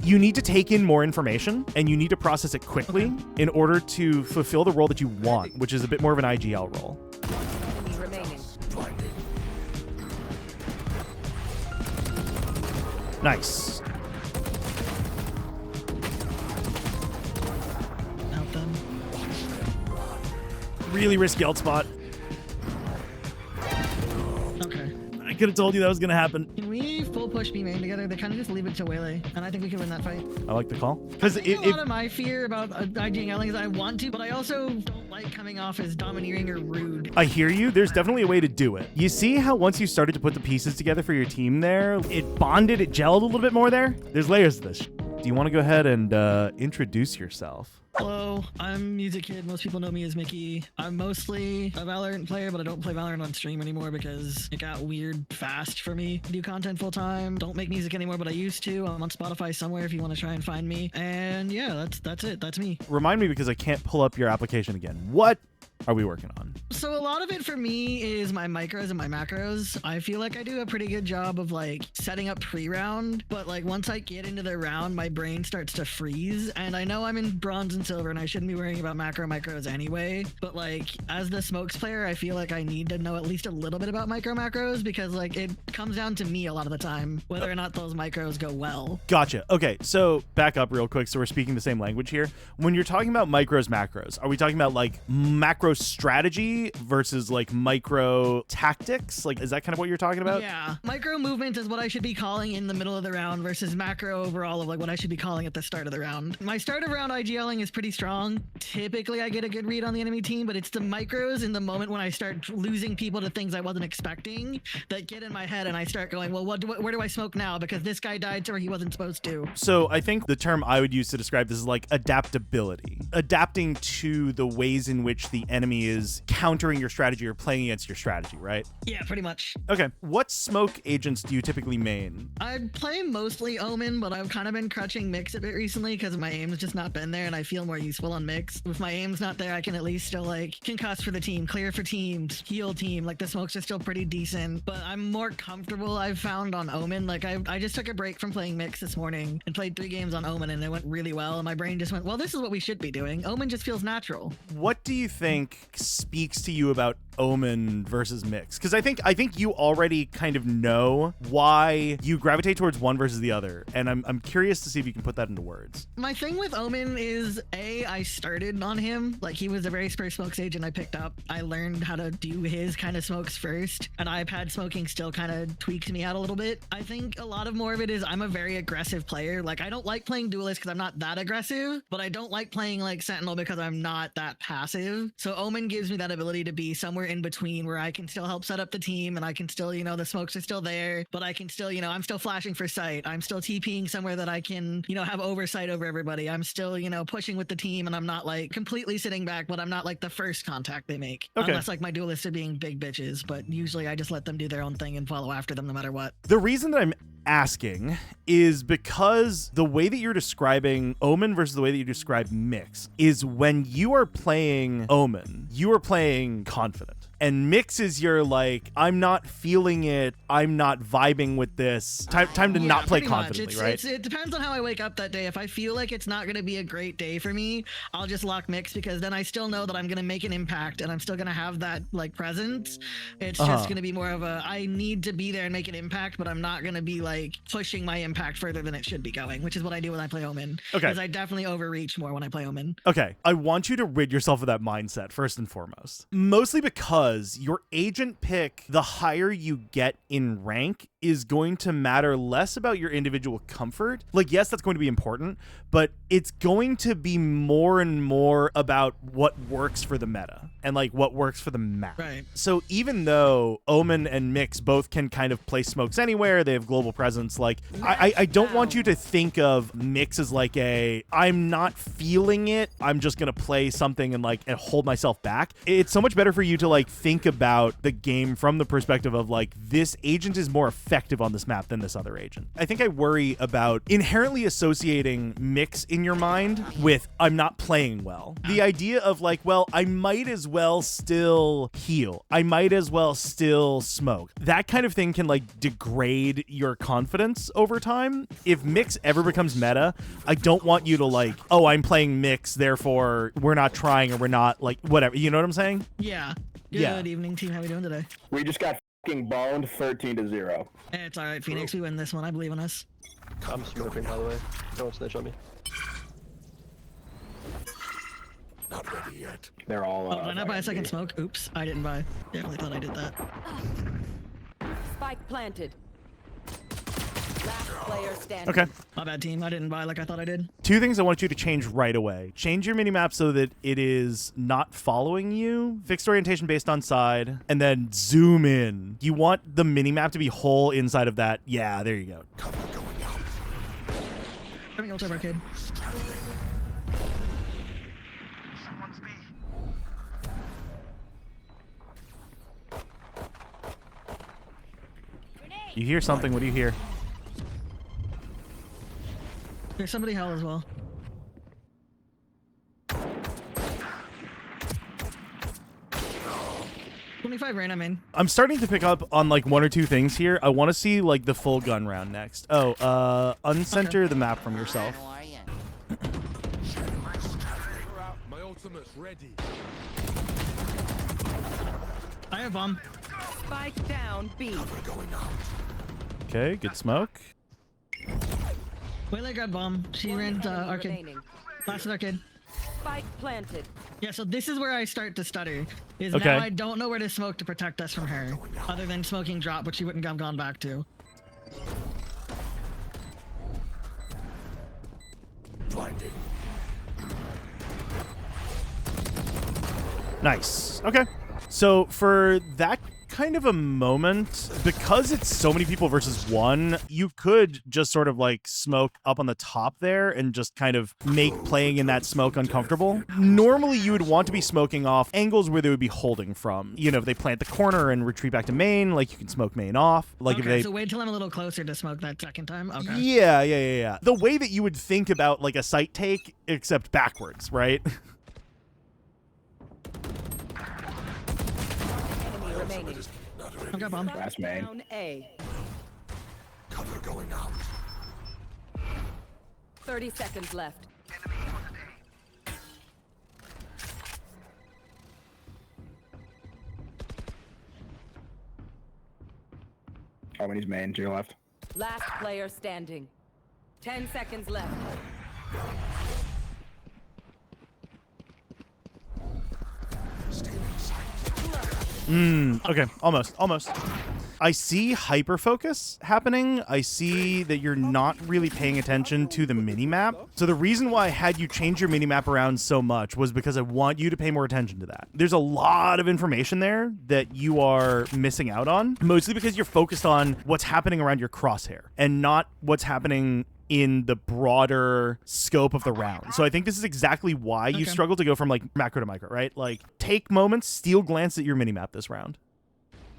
You need to take in more information and you need to process it quickly in order to fulfill the role that you want, which is a bit more of an IGL role. Nice. Help them. Really risky ult spot. Okay. I could have told you that was going to happen. Can we full push B main together? They kind of just leave it to Waylay, and I think we can win that fight. I like the call. Because a lot of my fear about IGLing is I want to, but I also don't like coming off as domineering or rude. I hear you. There's definitely a way to do it. You see how once you started to put the pieces together for your team there, it bonded, it gelled a little bit more there? There's layers to this. Do you want to go ahead and introduce yourself? Hello, I'm MusicKid. Most people know me as Mickey. I'm mostly a Valorant player, but I don't play Valorant on stream anymore because it got weird fast for me. I do content full time. Don't make music anymore, but I used to. I'm on Spotify somewhere if you want to try and find me. And yeah, that's it. That's me. Remind me because I can't pull up your application again. What are we working on? So a lot of it for me is my micros and my macros. I feel like I do a pretty good job of like setting up pre-round, but like once I get into the round, my brain starts to freeze. And I know I'm in bronze and silver and I shouldn't be worrying about micros anyway, but like as the smokes player, I feel like I need to know at least a little bit about macros because like it comes down to me a lot of the time, whether or not those micros go well. Gotcha. Okay, so back up real quick so we're speaking the same language here. When you're talking about macros, are we talking about like macro strategy versus like micro tactics? Like, is that kind of what you're talking about? Yeah. Micro movement is what I should be calling in the middle of the round versus macro overall of like what I should be calling at the start of the round. My start of round IGLing is pretty strong. Typically I get a good read on the enemy team, but it's the micros in the moment when I start losing people to things I wasn't expecting that get in my head and I start going, well, where do I smoke now? Because this guy died to where he wasn't supposed to. So I think the term I would use to describe this is like adaptability. Adapting to the ways in which the enemy is countering your strategy or playing against your strategy, right? Yeah, pretty much. Okay. What smoke agents do you typically main? I play mostly Omen, but I've kind of been crutching Mix a bit recently because my aim's just not been there and I feel more useful on Mix. If my aim's not there, I can at least still like concuss for the team, clear for teams, heal team. Like the smokes are still pretty decent, but I'm more comfortable I've found on Omen. Like I just took a break from playing Mix this morning and played 3 games on Omen and it went really well. And my brain just went, well, this is what we should be doing. Omen just feels natural. What do you think speaks to you about Omen versus Mix? Because I think you already kind of know why you gravitate towards one versus the other, and I'm curious to see if you can put that into words. My thing with Omen is I started on him. Like he was the very first smokes agent I picked up. I learned how to do his kind of smokes first, and iPad smoking still kind of tweaks me out a little bit. I think a lot of more of it is I'm a very aggressive player. Like I don't like playing duelist because I'm not that aggressive, but I don't like playing like Sentinel because I'm not that passive. So Omen gives me that ability to be somewhere in between where I can still help set up the team and I can still, the smokes are still there, but I can still, I'm still flashing for sight. I'm still TPing somewhere that I can, have oversight over everybody. I'm still, pushing with the team and I'm not like completely sitting back, but I'm not like the first contact they make. Okay. Unless like my duelists are being big bitches, but usually I just let them do their own thing and follow after them no matter what. The reason that I'm asking is because the way that you're describing Omen versus the way that you describe Mix is when you are playing Omen, you are playing confident. And Mix is your like, I'm not feeling it, I'm not vibing with this. Time to not play confidently, right? It depends on how I wake up that day. If I feel like it's not going to be a great day for me, I'll just lock Mix because then I still know that I'm going to make an impact and I'm still going to have that like presence. It's just going to be more of a, I need to be there and make an impact, but I'm not going to be like pushing my impact further than it should be going, which is what I do when I play Omen. Okay. Because I definitely overreach more when I play Omen. Okay. I want you to rid yourself of that mindset first and foremost. Mostly because your agent pick, the higher you get in rank, is going to matter less about your individual comfort. Like, yes, that's going to be important, but it's going to be more and more about what works for the meta and like what works for the map. Right. So even though Omen and Mix both can kind of place smokes anywhere, they have global presence, like I don't want you to think of Mix as like I'm not feeling it, I'm just gonna play something and hold myself back. It's so much better for you to like think about the game from the perspective of like, this agent is more effective effective on this map than this other agent. I think I worry about inherently associating mix in your mind with I'm not playing well. The idea of like, well, I might as well still heal. I might as well still smoke. That kind of thing can like degrade your confidence over time. If mix ever becomes meta, I don't want you to like, oh, I'm playing mix, therefore we're not trying or we're not like whatever. You know what I'm saying? Yeah. Good evening, team. How we doing today? We just got fucking boned 13-0. It's all right, Phoenix. We win this one. I believe in us. I'm smoking, by the way. Don't snitch on me. Not ready yet. They're all. Oh, did I not buy a second smoke? Oops, I didn't buy. Definitely thought I did that. Spike planted. Last player standing. Okay. My bad, team. I didn't buy like I thought I did. Two things I want you to change right away. Change your minimap so that it is not following you. Fixed orientation based on side. And then zoom in. You want the minimap to be whole inside of that. Yeah, there you go. Cover going out. Coming ult over, kid. You hear something. What do you hear? There's somebody hell as well. $25 Rain, I'm in. I'm starting to pick up on like one or two things here. I want to see like the full gun round next. Oh, uncenter the map from yourself. My ultimate's ready. I have bomb. Spike down B. Cover going out. Okay, good smoke. Waylay got bomb. She ran to Enemy arcade. remaining. Last arcade. Spike planted. Yeah, so this is where I start to stutter. Is Okay. now I don't know where to smoke to protect us from her, other than smoking drop, which she wouldn't have gone back to. Blinding. Nice. Okay. So for that kind of a moment, because it's so many people versus one, you could just sort of like smoke up on the top there and just kind of make playing in that smoke uncomfortable. Normally you would want to be smoking off angles where they would be holding from. You know, if they plant the corner and retreat back to main, like you can smoke main off. Like Okay, if they so wait till I'm a little closer to smoke that second time. Okay. Yeah. The way that you would think about like a site take, except backwards, right? Enemy remaining. Not ready. I got bomb. Last main. Down A. Cover going out. 30 seconds left. Oh, when he's main to your left. Last player standing. 10 seconds left. Okay, almost. I see hyper focus happening. I see that you're not really paying attention to the minimap. So the reason why I had you change your minimap around so much was because I want you to pay more attention to that. There's a lot of information there that you are missing out on, mostly because you're focused on what's happening around your crosshair and not what's happening in the broader scope of the round. So I think this is exactly why you Okay. struggle to go from like macro to micro, right? Like take moments, steal glance at your minimap this round.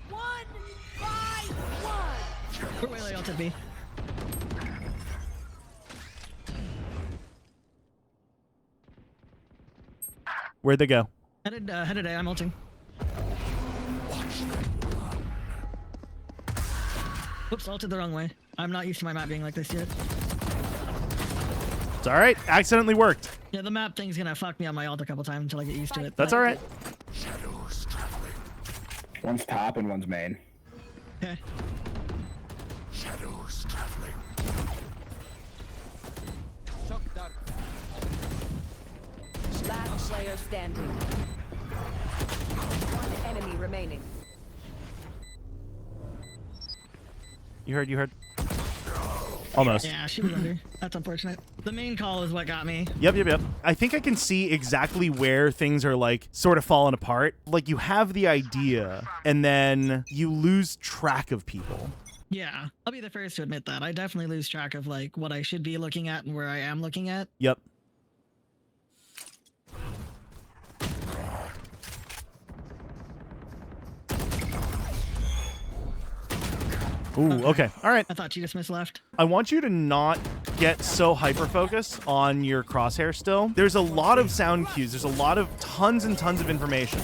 1-5-1. We're Waylay ulted B. Where'd they go? Headed A, I'm ulting. Whoops, ulted the wrong way. I'm not used to my map being like this yet. It's all right. Accidentally worked. Yeah, the map thing's gonna fuck me on my ult a couple times until I get used to it. That's all right. Shadows traveling. One's top and one's main. Okay. Shadows traveling. Last player standing. One enemy remaining. You heard. Almost. Yeah, she was under. That's unfortunate. The main call is what got me. Yep. I think I can see exactly where things are like sort of falling apart. Like you have the idea and then you lose track of people. Yeah, I'll be the first to admit that. I definitely lose track of like what I should be looking at and where I am looking at. Yep. Ooh, okay. All right. I thought you just missed left. I want you to not get so hyper-focused on your crosshair still. There's a lot of sound cues. There's a lot of tons and tons of information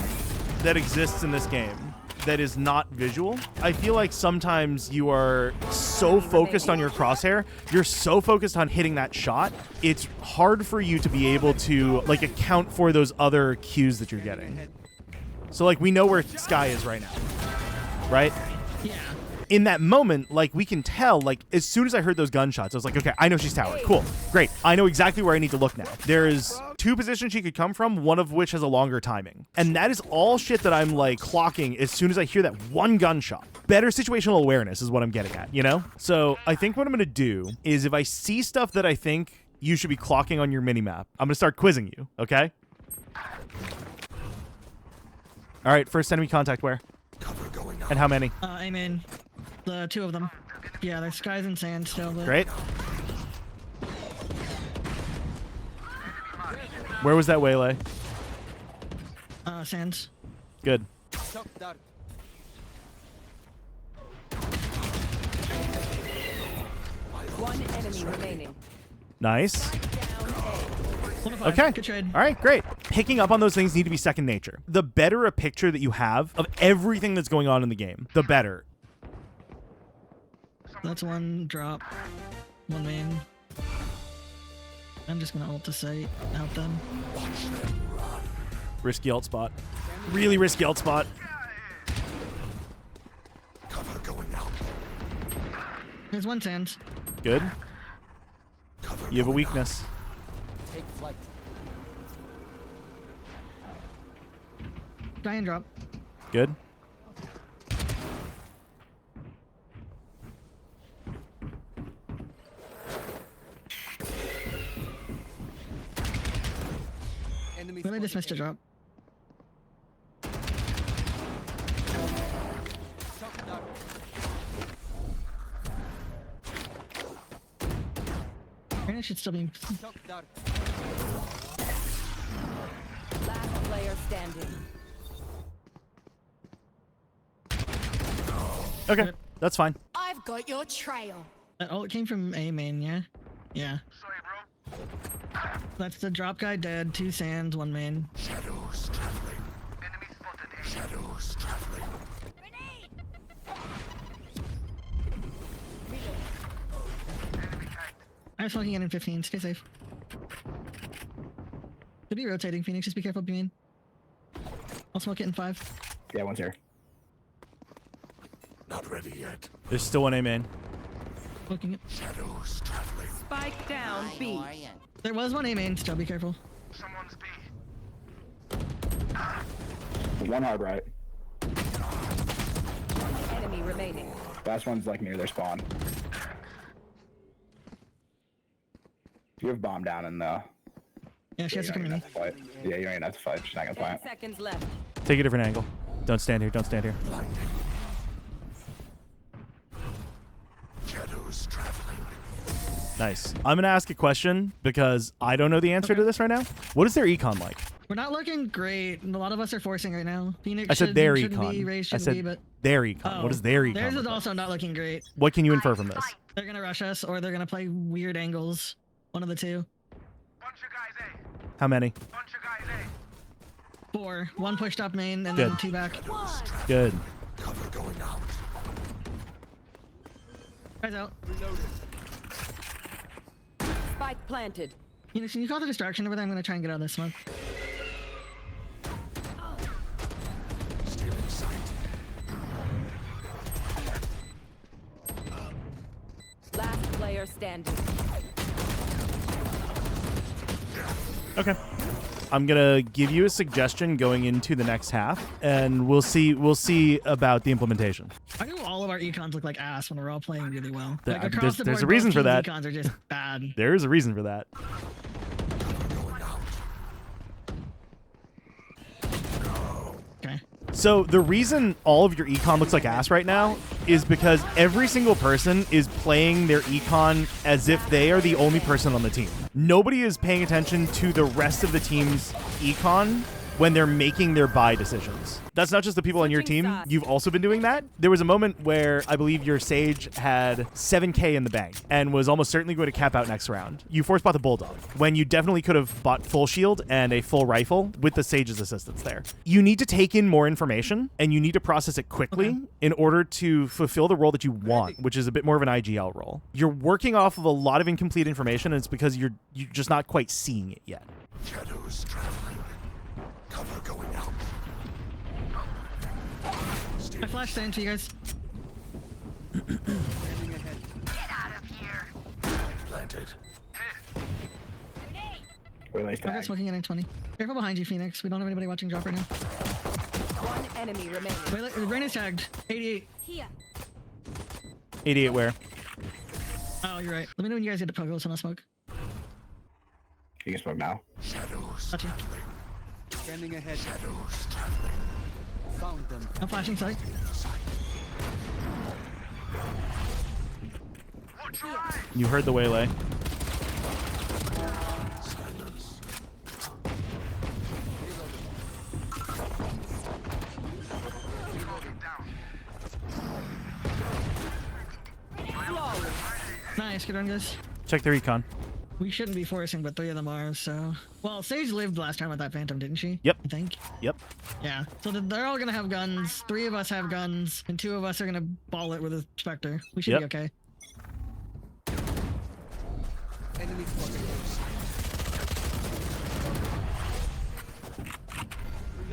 that exists in this game that is not visual. I feel like sometimes you are so focused on your crosshair, you're so focused on hitting that shot, it's hard for you to be able to like account for those other cues that you're getting. So like we know where Sky is right now, right? Yeah. In that moment, like we can tell, like as soon as I heard those gunshots, I was like, okay, I know she's tower. Cool, great. I know exactly where I need to look now. There's 2 positions she could come from, one of which has a longer timing. And that is all shit that I'm like clocking as soon as I hear that one gunshot. Better situational awareness is what I'm getting at, you know? So I think what I'm gonna do is if I see stuff that I think you should be clocking on your minimap, I'm gonna start quizzing you, okay? All right, first enemy contact where? Cover going out. And how many? I'm in. The 2 of them. Yeah, there's skies and sand still. But... Great. Where was that waylay? Sands. Good. One enemy remaining. Nice. One of 5. Okay. Good trade. All right, great. Picking up on those things need to be second nature. The better a picture that you have of everything that's going on in the game, the better. That's 1 drop. 1 main. I'm just gonna ult to sight out them. Risky ult spot. Really risky ult spot. Cover going out. There's 1 sands. Good. Cover You have a going weakness. Try and drop. Good. Really just missed a drop. Reyna should still be. Last player standing. Okay, that's fine. I've got your trail. That ult came from A main, yeah? Yeah. That's the drop guy dead, 2 sands, 1 main. Shadows traveling. Enemy spotted. Shadows traveling. I'm smoking in 15. Stay safe. Could be rotating, Phoenix. Just be careful, B-main. I'll smoke it in 5. Yeah, one's here. Not ready yet. There's still 1 A main. Smoking it. Shadows traveling. Spike down B. There was 1 A main still. Be careful. Someone's B. 1 hard right. Enemy remaining. Last one's like near their spawn. You have bomb down in the. Yeah, she has You to don't come even in. have to fight. Yeah, you don't even have to fight. She's not gonna 10 fight. seconds left. Take a different angle. Don't stand here. Don't stand here. Blinding. Shadows traveling. Nice. I'm going to ask a question because I don't know the answer to this right now. What is their econ like? We're not looking great. And a lot of us are forcing right now. Phoenix I said their shouldn't be, econ. Raze I shouldn't be, said but their econ. What is their econ theirs look is like? also not looking great. What can you infer from this? They're gonna rush us, or they're gonna play weird angles. One of the 2. How many? 4. 1 pushed up main, and Good. then 2 back. Good. Cover going out. Guys out. Spike planted. Phoenix, can you call the distraction over there? I'm gonna try and get out of this smoke. Still in sight. Last player standing. Okay. I'm gonna give you a suggestion going into the next half, and we'll see about the implementation. Why do all of our econs look like ass when we're all playing really well? Th- Like across the there's board, a reason both for teams' that. Econs are just bad. There is a reason for that. Going out. Okay. So the reason all of your econ looks like ass right now is because every single person is playing their econ as if they are the only person on the team. Nobody is paying attention to the rest of the team's econ when they're making their buy decisions. That's not just the people on your Switching team. sides. You've also been doing that. There was a moment where I believe your Sage had 7K in the bank and was almost certainly going to cap out next round. You force bought the Bulldog when you definitely could have bought full shield and a full rifle with the Sage's assistance there. You need to take in more information and you need to process it quickly in order to fulfill the role that you want, which is a bit more of an IGL role. You're working off of a lot of incomplete information, and it's because you're just not quite seeing it yet. Shadows traveling. Cover going out. I flashed that into you guys. Planted. Waylay's I've got tag. smoking in 20. Careful behind you, Phoenix. We don't have anybody watching drop right now. One enemy remaining. Wait, Rain is tagged. 88. Here. 88 where? Oh, you're right. Let me know when you guys get to Pogos and I'll smoke. You can smoke now. Shadows. Got you. Scanning ahead. Shadows traveling. Found them. I'm flashing sight. You heard the waylay. Silence. Nice, good run, guys. Check the recon. We shouldn't be forcing, but 3 of them are, so... Well, Sage lived last time with that Phantom, didn't she? Yep. I think. Yep. Yeah. So they're all gonna have guns. 3 of us have guns, and 2 of us are gonna ball it with a Spectre. We should Yep. be okay. Enemy spotted.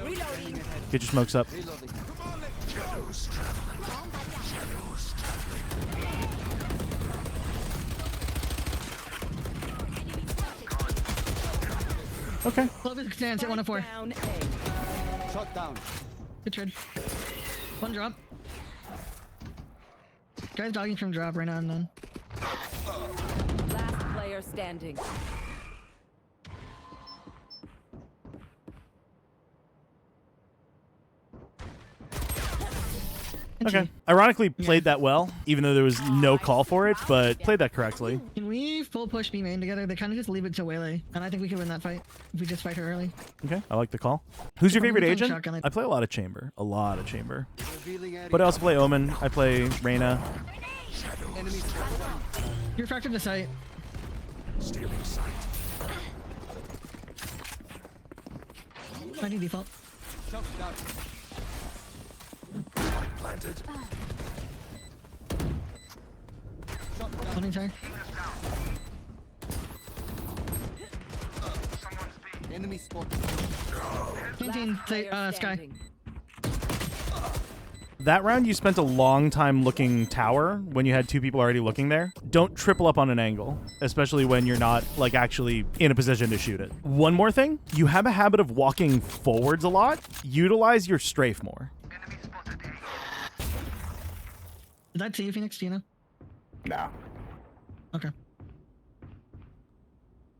Reloading. Get your smokes up. Reloading. Shadows traveling. Shadows traveling. Okay. Close it stands at 104. Down A. Shot down. Good trade. 1 drop. Guys dogging from drop right now and then. Last player standing. Okay. Ironically, played that well, even though there was no call for it, but played that correctly. Can we full push B main together? They kind of just leave it to Waylay, and I think we can win that fight if we just fight her early. Okay, I like the call. Who's your Well, favorite we can agent? shotgun it. I play a lot of chamber. A lot of chamber. Revealing area. But I also play Omen. I play Reyna. Enemy spotted. You're fractured to sight. Stealing sight. I need default. Shot down. Light planted. Shot down. Holding tire. Enemy spotted. Canteen, say, Player Sky. standing. That round, you spent a long time looking tower when you had 2 people already looking there. Don't triple up on an angle, especially when you're not like actually in a position to shoot it. One more thing, you have a habit of walking forwards a lot. Utilize your strafe more. Did that see you, Phoenix? Do you know? No. Okay.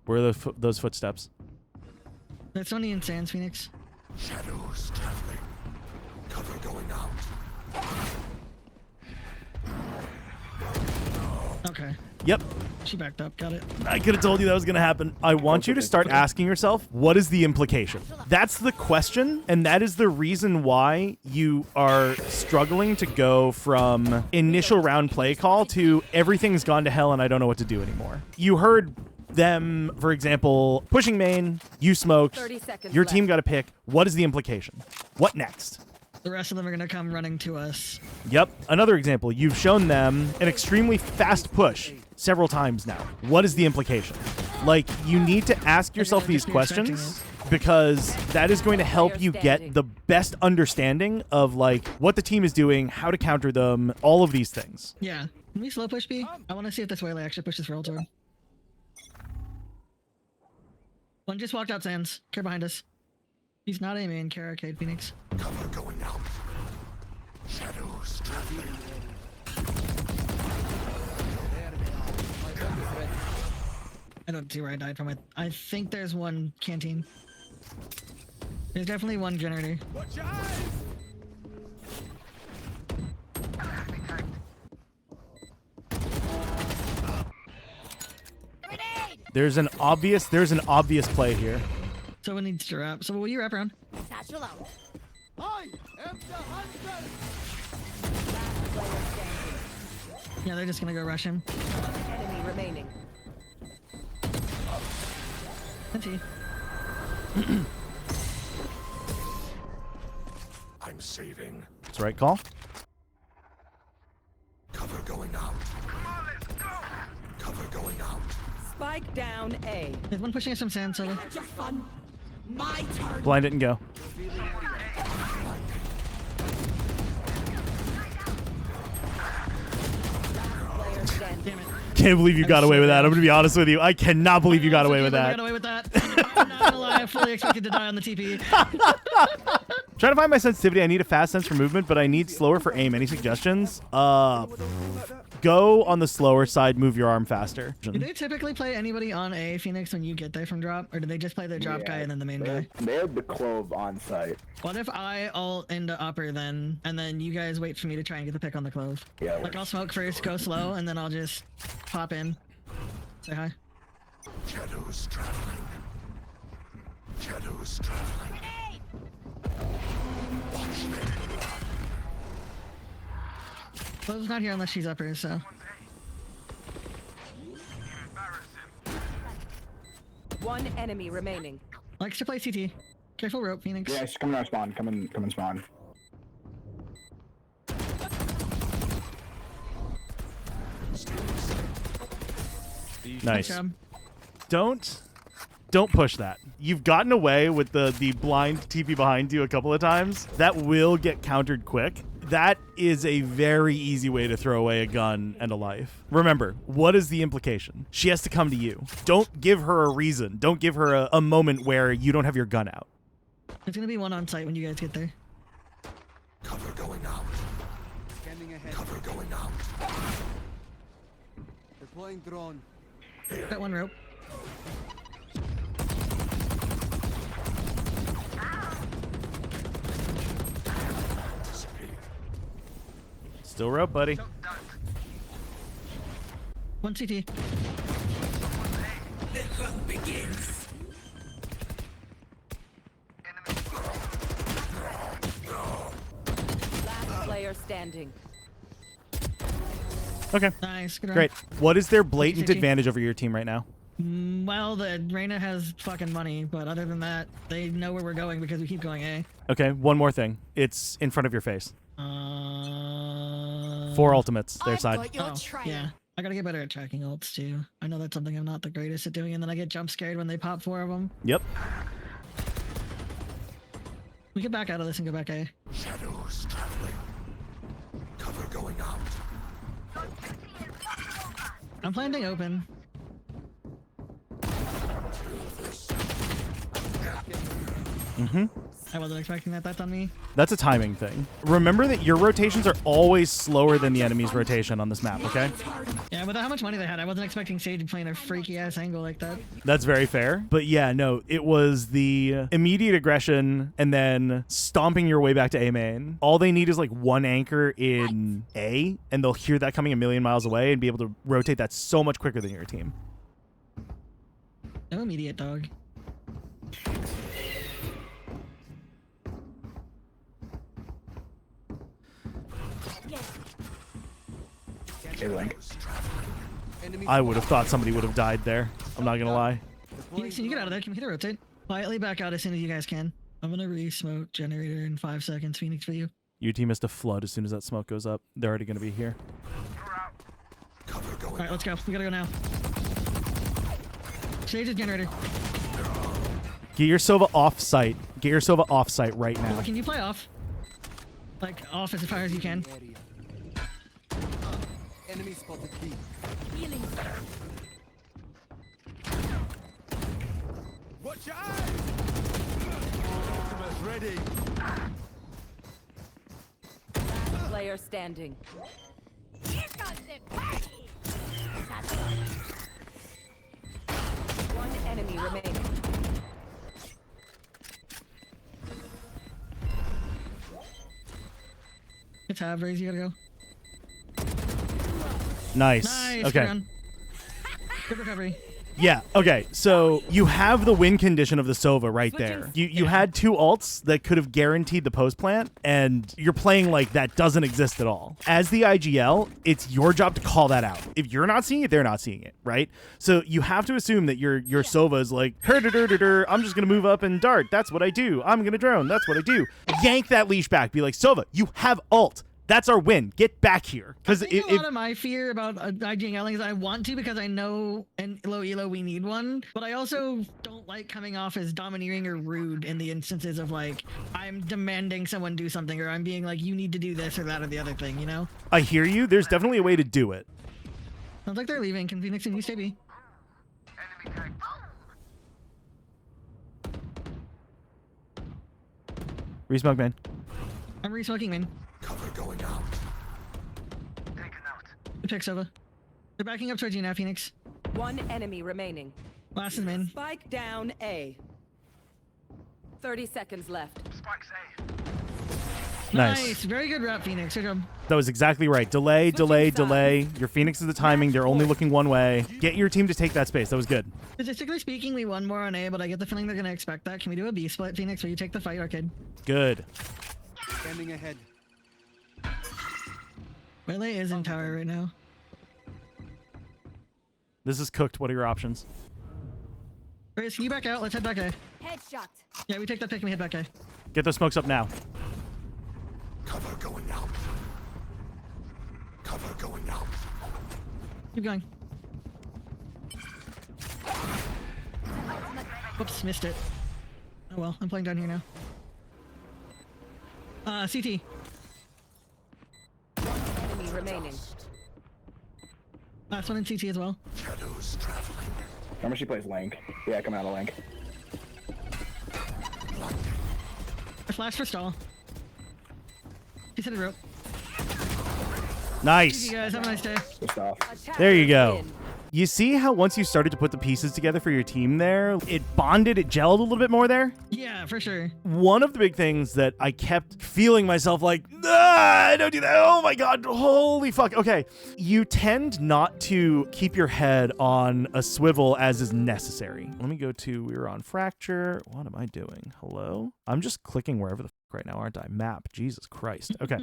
Where are those footsteps? That's only in Sands, Phoenix. Shadows traveling. Cover going out. Okay. Yep. She backed up. Got it. I could have told you that was going to happen. I want you to start asking yourself, what is the implication? That's the question, and that is the reason why you are struggling to go from initial round play call to everything's gone to hell and I don't know what to do anymore. You heard them, for example, pushing main, you smoked, 30 seconds your left. team got a pick. What is the implication? What next? The rest of them are gonna come running to us. Yep. Another example, you've shown them an extremely fast push several times now. What is the implication? Like, you need to ask yourself these questions because that is going to help you get the best understanding of like what the team is doing, how to counter them, all of these things. Yeah. Can we slow push B? I want to see if this Waylay actually pushes for ultra. One just walked out Sands. Care behind us. He's not a main care arcade, Phoenix. Cover going out. Shadows traveling. I don't see where I died from it. I think there's one canteen. There's definitely one generator. There's an obvious play here. Someone needs to wrap. So will you wrap around? Satchel out. I am the hunter. Player standing. Yeah, they're just gonna go rush him. Enemy remaining. Let's see. I'm saving. That's the right call. Cover going out. Cover going out. Spike down A. There's one pushing us from sand, so Blind it and go. Player standing. damn it. Can't believe you got away with that. I'm gonna be honest with you. I cannot believe you got away with I that. got away with that. I'm not gonna lie, I fully expected to die on the TP. Trying to find my sensitivity. I need a fast sense for movement, but I need slower for aim. Any suggestions? Go on the slower side. Move your arm faster. Do they typically play anybody on A, Phoenix, when you get there from drop? Or do they just play their drop guy and then the main guy? They have the clove on site. What if I ult into upper then, and then you guys wait for me to try and get the pick on the clove? Yeah. Like I'll smoke first, go slow, and then I'll just pop in. Say hi. Shadows traveling. Shadows traveling. Clove's not here unless she's upper, so. One enemy remaining. Likes to play CT. Careful rope, Phoenix. Yeah, she's coming out spawn. Come and spawn. Nice. Job. Don't push that. You've gotten away with the blind TP behind you a couple of times. That will get countered quick. That is a very easy way to throw away a gun and a life. Remember, what is the implication? She has to come to you. Don't give her a reason. Don't give her a moment where you don't have your gun out. There's gonna be one on site when you guys get there. Cover going out. Scanning ahead. Cover going out. Deploying drone. Got one rope. Still rope, buddy. One CT. Last player standing. Okay, Nice. Good round. great. What is their blatant 50-50. advantage over your team right now? Well, the Reyna has fucking money, but other than that, they know where we're going because we keep going A. Okay, one more thing. It's in front of your face. 4 ultimates, their side. Oh, yeah. I gotta get better at tracking ults too. I know that's something I'm not the greatest at doing, and then I get jump scared when they pop 4 of them. Yep. We can back out of this and go back A. Shadows traveling. Cover going out. I'm planting open. Mm-hmm. I wasn't expecting that. That's on me. That's a timing thing. Remember that your rotations are always slower than the enemy's rotation on this map, okay? Yeah, with how much money they had, I wasn't expecting Sage playing a freaky ass angle like that. That's very fair. But yeah, no, it was the immediate aggression and then stomping your way back to A main. All they need is like one anchor in A, and they'll hear that coming a million miles away and be able to rotate that so much quicker than your team. No immediate, dog. Hey, Link. Enemy I would have thought somebody would have died there. I'm not gonna lie. Phoenix, can you get out of there? Can we hit a rotate? Quietly back out as soon as you guys can. I'm gonna re-smoke generator in 5 seconds. Phoenix for you. Your team has to flood as soon as that smoke goes up. They're already gonna be here. Cover going Alright, let's go. We gotta go now. Sage is generator. Get your Sova off site. Get your Sova off site right now. Can you play off? Like, off as far as you can. area. Enemy spotted B. Watch your eyes! Ultimate's ready. Player standing. One enemy remaining. It's half raise, you gotta go. Nice. Nice, Okay. good run. Good recovery. Yeah, okay, so you have the win condition of the Sova right there. You had 2 ults that could have guaranteed the post plant, and you're playing like that doesn't exist at all. As the IGL, it's your job to call that out. If you're not seeing it, they're not seeing it, right? So you have to assume that your Sova is like, I'm just gonna move up and dart. That's what I do. I'm gonna drone. That's what I do. Yank that leash back. Be like, Sova, you have ult. That's our win. Get back here. Because a lot of my fear about IGLing is I want to because I know in low elo we need one, but I also don't like coming off as domineering or rude in the instances of like I'm demanding someone do something or I'm being like you need to do this or that or the other thing, you know? I hear you. There's definitely a way to do it. Sounds like they're leaving. Can Phoenix and you stay B? Resmoke, man. I'm re-smoking main. Cover going out. Good pick, Sova. They're backing up towards you now, Phoenix. One enemy remaining. Last is main. Spike down A. 30 seconds left. Nice. Very good rep, Phoenix. Good job. That was exactly right. Delay, delay, delay. Your Phoenix is the timing. They're only looking one way. Get your team to take that space. That was good. Statistically speaking, we won more on A, but I get the feeling they're going to expect that. Can we do a B split, Phoenix, where you take the fight, Arcade? Good. Standing ahead. Melee is in tower right now. This is cooked. What are your options? Grace, can you back out? Let's head back A. Headshot. Yeah, we take that pick and we head back A. Get those smokes up now. Cover going out. Cover going out. Keep going. Whoops, missed it. Oh well, I'm playing down here now. CT. Enemy remaining. Last one in CT as well. Shadows traveling. Remember she plays Link. Yeah, come out of Link. I flash for stall. She's hit a rope. Nice. You guys, have a nice day. Good stuff. There you go. You see how once you started to put the pieces together for your team there, it bonded, it gelled a little bit more there? Yeah, for sure. One of the big things that I kept feeling myself like, don't do that. Oh my God, holy fuck. Okay, you tend not to keep your head on a swivel as is necessary. Let me go to, we were on Fracture. What am I doing? Hello? I'm just clicking wherever the fuck right now, aren't I? Map, Jesus Christ. Okay,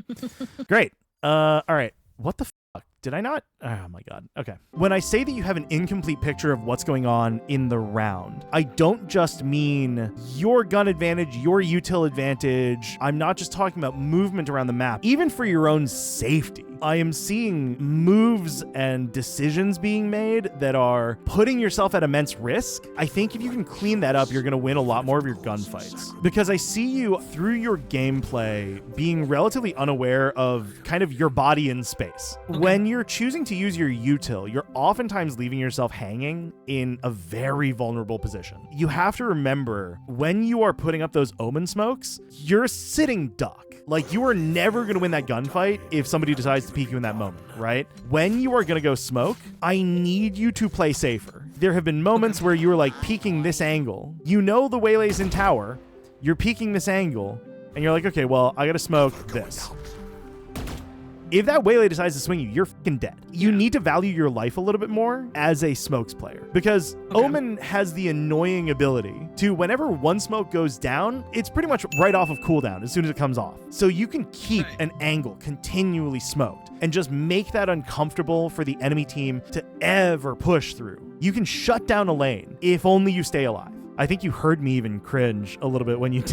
great. All right, what the fuck? Did I not? Oh my God. Okay. When I say that you have an incomplete picture of what's going on in the round, I don't just mean your gun advantage, your util advantage. I'm not just talking about movement around the map. Even for your own safety, I am seeing moves and decisions being made that are putting yourself at immense risk. I think if you can clean that up, you're going to win a lot more of your gunfights. Because I see you through your gameplay being relatively unaware of kind of your body in space. Okay. When you're choosing to use your util, you're oftentimes leaving yourself hanging in a very vulnerable position. You have to remember when you are putting up those Omen smokes, you're sitting duck. Like, you are never going to win that gunfight if somebody decides to peek you in that moment, right? When you are going to go smoke, I need you to play safer. There have been moments where you were like peeking this angle. You know the waylay's in tower. You're peeking this angle, and you're like, okay, well, I got to smoke this. If that waylay decides to swing you, you're fucking dead. You need to value your life a little bit more as a smokes player, because Omen has the annoying ability to, whenever one smoke goes down, it's pretty much right off of cooldown as soon as it comes off. So you can keep an angle continually smoked and just make that uncomfortable for the enemy team to ever push through. You can shut down a lane if only you stay alive. I think you heard me even cringe a little bit when you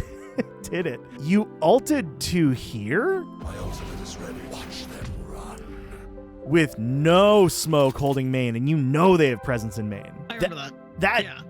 did it. You ulted to here? My ultimate is ready. Watch them run. With no smoke holding main, and you know they have presence in main. I remember That Yeah.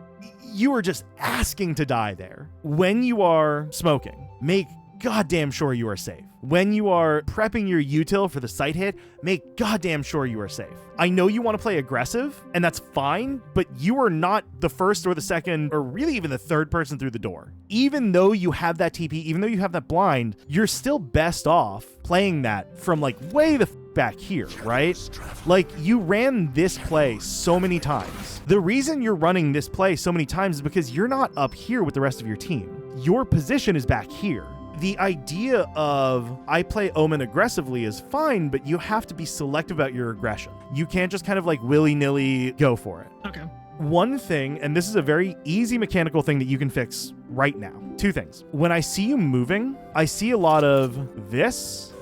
you are just asking to die there. When you are smoking, make goddamn sure you are safe. When you are prepping your util for the sight hit, make goddamn sure you are safe. I know you want to play aggressive, and that's fine, but you are not the first or the second, or really even the third person through the door. Even though you have that TP, even though you have that blind, you're still best off playing that from like way the back here, right? Like, you ran this play so many times. The reason you're running this play so many times is because you're not up here with the rest of your team. Your position is back here. The idea of I play Omen aggressively is fine, but you have to be selective about your aggression. You can't just kind of like willy-nilly go for it. Okay. One thing, and this is a very easy mechanical thing that you can fix right now. Two things. When I see you moving, I see a lot of this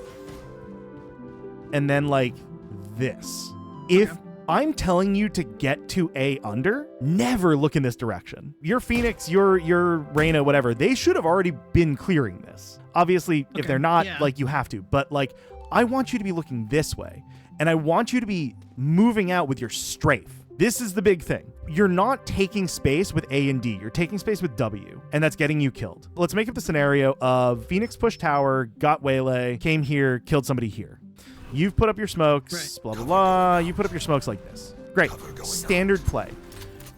and then like this. If I'm telling you to get to A under, never look in this direction. Your Phoenix, your Reyna, whatever, they should have already been clearing this. Obviously, if they're not, like, you have to. But, like, I want you to be looking this way. And I want you to be moving out with your strafe. This is the big thing. You're not taking space with A and D. You're taking space with W, and that's getting you killed. Let's make up the scenario of Phoenix pushed tower, got waylay, came here, killed somebody here. You've put up your smokes, blah, blah, blah. You put up your smokes like this. Great. Standard play.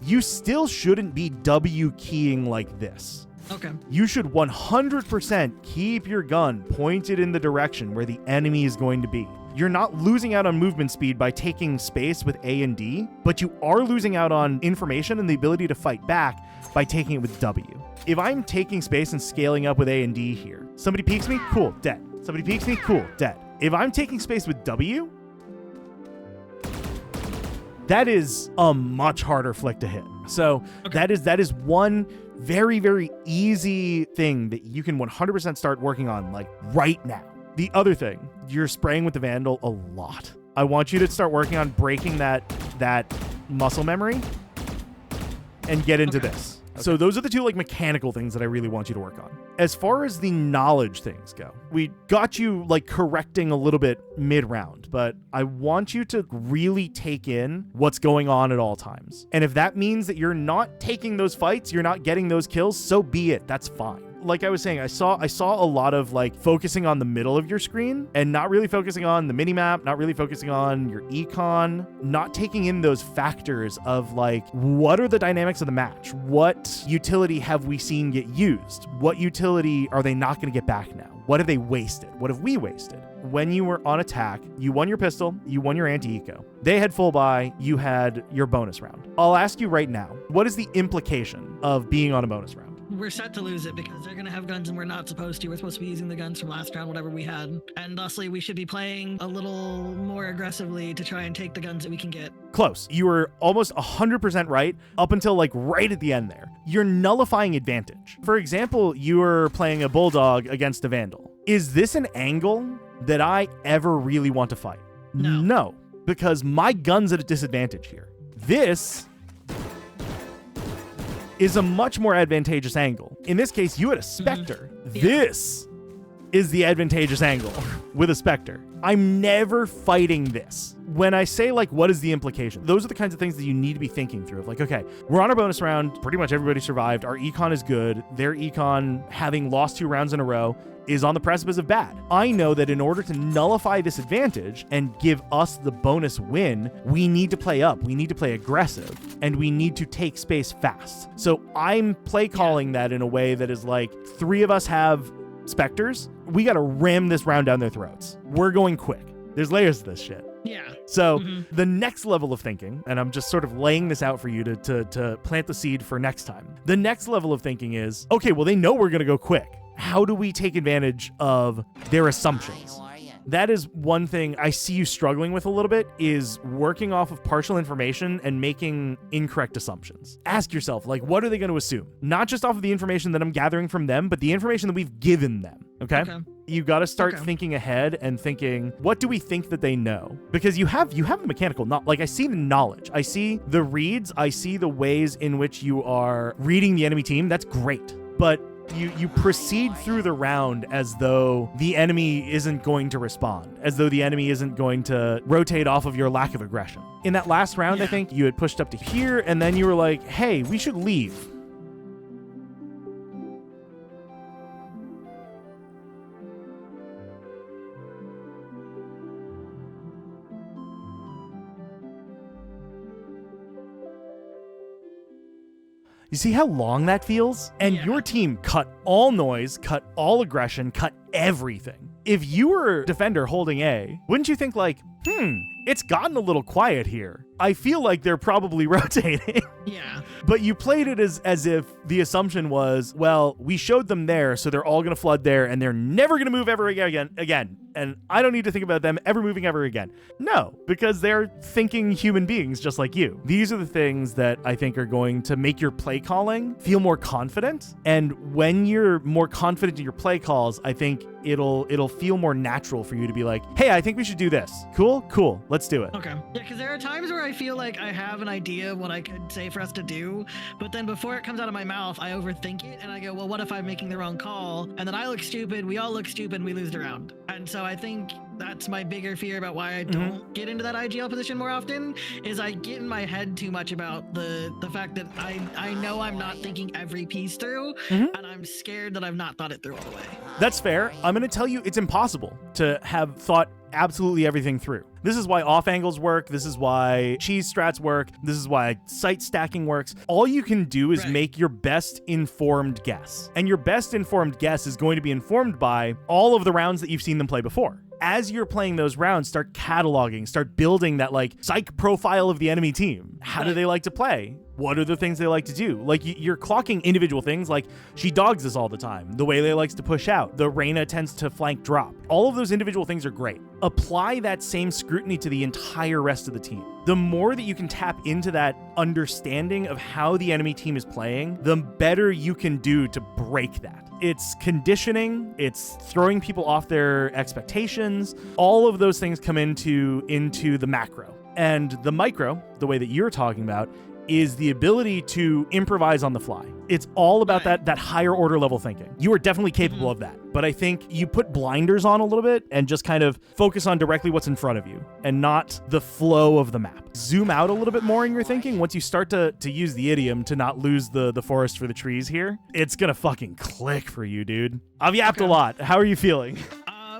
You still shouldn't be W keying like this. Okay. You should 100% keep your gun pointed in the direction where the enemy is going to be. You're not losing out on movement speed by taking space with A and D, but you are losing out on information and the ability to fight back by taking it with W. If I'm taking space and scaling up with A and D here, somebody peeks me, cool, dead. Somebody peeks me, cool, dead. If I'm taking space with W, that is a much harder flick to hit. So that is one very, very easy thing that you can 100% start working on, like, right now. The other thing, you're spraying with the Vandal a lot. I want you to start working on breaking that muscle memory and get into this. So those are the two, like, mechanical things that I really want you to work on. As far as the knowledge things go, we got you, like, correcting a little bit mid-round, but I want you to really take in what's going on at all times. And if that means that you're not taking those fights, you're not getting those kills, so be it. That's fine. Like I was saying, I saw a lot of, like, focusing on the middle of your screen and not really focusing on the minimap, not really focusing on your econ, not taking in those factors of, like, what are the dynamics of the match? What utility have we seen get used? What utility are they not going to get back now? What have they wasted? What have we wasted? When you were on attack, you won your pistol, you won your anti-eco. They had full buy, you had your bonus round. I'll ask you right now, what is the implication of being on a bonus round? We're set to lose it because they're going to have guns and we're not supposed to. We're supposed to be using the guns from last round, whatever we had. And thusly, we should be playing a little more aggressively to try and take the guns that we can get. Close. You were almost 100% right up until, like, right at the end there. You're nullifying advantage. For example, you were playing a Bulldog against a Vandal. Is this an angle that I ever really want to fight? No, because my gun's at a disadvantage here. This is a much more advantageous angle. In this case, you had a Spectre. Yeah. This is the advantageous angle with a Spectre. I'm never fighting this. When I say, like, what is the implication? Those are the kinds of things that you need to be thinking through. Of, like, okay, we're on our bonus round. Pretty much everybody survived. Our econ is good. Their econ, having lost 2 rounds in a row, is on the precipice of bad. I know that in order to nullify this advantage and give us the bonus win, we need to play up, we need to play aggressive, and we need to take space fast. So I'm play calling that in a way that is like, 3 of us have Spectres, we gotta ram this round down their throats. We're going quick. There's layers to this shit. Yeah. So the next level of thinking, and I'm just sort of laying this out for you to plant the seed for next time. The next level of thinking is, okay, well, they know we're gonna go quick. How do we take advantage of their assumptions? That is one thing I see you struggling with a little bit, is working off of partial information and making incorrect assumptions. Ask yourself, like, what are they going to assume? Not just off of the information that I'm gathering from them, but the information that we've given them. Okay? You got to start thinking ahead and thinking, what do we think that they know? Because you have the mechanical knowledge. Like, I see the knowledge. I see the reads. I see the ways in which you are reading the enemy team. That's great. But you proceed through the round as though the enemy isn't going to respond, as though the enemy isn't going to rotate off of your lack of aggression. In that last round, I think you had pushed up to here, and then you were like, hey, we should leave. You see how long that feels? And your team cut all noise, cut all aggression, cut everything. If you were defender holding A, wouldn't you think like, it's gotten a little quiet here. I feel like they're probably rotating. Yeah. But you played it as if the assumption was, well, we showed them there, so they're all going to flood there, and they're never going to move ever again. And I don't need to think about them ever moving ever again. No, because they're thinking human beings just like you. These are the things that I think are going to make your play calling feel more confident. And when you're more confident in your play calls, I think it'll feel more natural for you to be like, hey, I think we should do this. Cool. Let's do it. Okay. Yeah, because there are times where I feel like I have an idea of what I could say for us to do, but then before it comes out of my mouth, I overthink it and I go, well, what if I'm making the wrong call? And then I look stupid, we all look stupid, and we lose the round. And so I think that's my bigger fear about why I don't get into that IGL position more often, is I get in my head too much about the fact that I know I'm not thinking every piece through, and I'm scared that I've not thought it through all the way. That's fair. I'm going to tell you it's impossible to have thought absolutely everything through. This is why off angles work. This is why cheese strats work. This is why site stacking works. All you can do is make your best informed guess. And your best informed guess is going to be informed by all of the rounds that you've seen them play before. As you're playing those rounds, start cataloging, start building that like psych profile of the enemy team. How do they like to play? What are the things they like to do? Like you're clocking individual things like she dogs this all the time. The way they likes to push out. The Reyna tends to flank drop. All of those individual things are great. Apply that same scrutiny to the entire rest of the team. The more that you can tap into that understanding of how the enemy team is playing, the better you can do to break that. It's conditioning, it's throwing people off their expectations. All of those things come into the macro. And the micro, the way that you're talking about, is the ability to improvise on the fly. It's all about that higher order level thinking. You are definitely capable of that. But I think you put blinders on a little bit and just kind of focus on directly what's in front of you and not the flow of the map. Zoom out a little bit more in your thinking. Once you start to use the idiom to not lose the forest for the trees here, it's gonna fucking click for you, dude. I've yapped a lot. How are you feeling?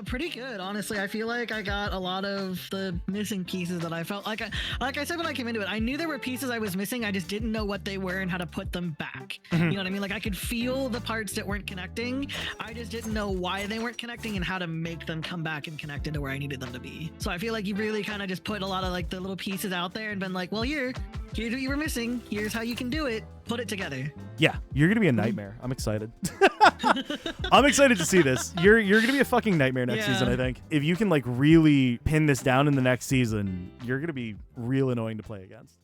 Pretty good, honestly. I feel like I got a lot of the missing pieces that I felt like I said when I came into it, I knew there were pieces I was missing. I just didn't know what they were and how to put them back. You know what I mean? Like I could feel the parts that weren't connecting. I just didn't know why they weren't connecting and how to make them come back and connect into where I needed them to be. So I feel like you really kind of just put a lot of like the little pieces out there and been like, well, here's what you were missing. Here's how you can do it. Put it together. Yeah, you're gonna be a nightmare. I'm excited. I'm excited to see this. You're gonna be a fucking nightmare next season, I think. If you can like really pin this down in the next season, you're gonna be real annoying to play against.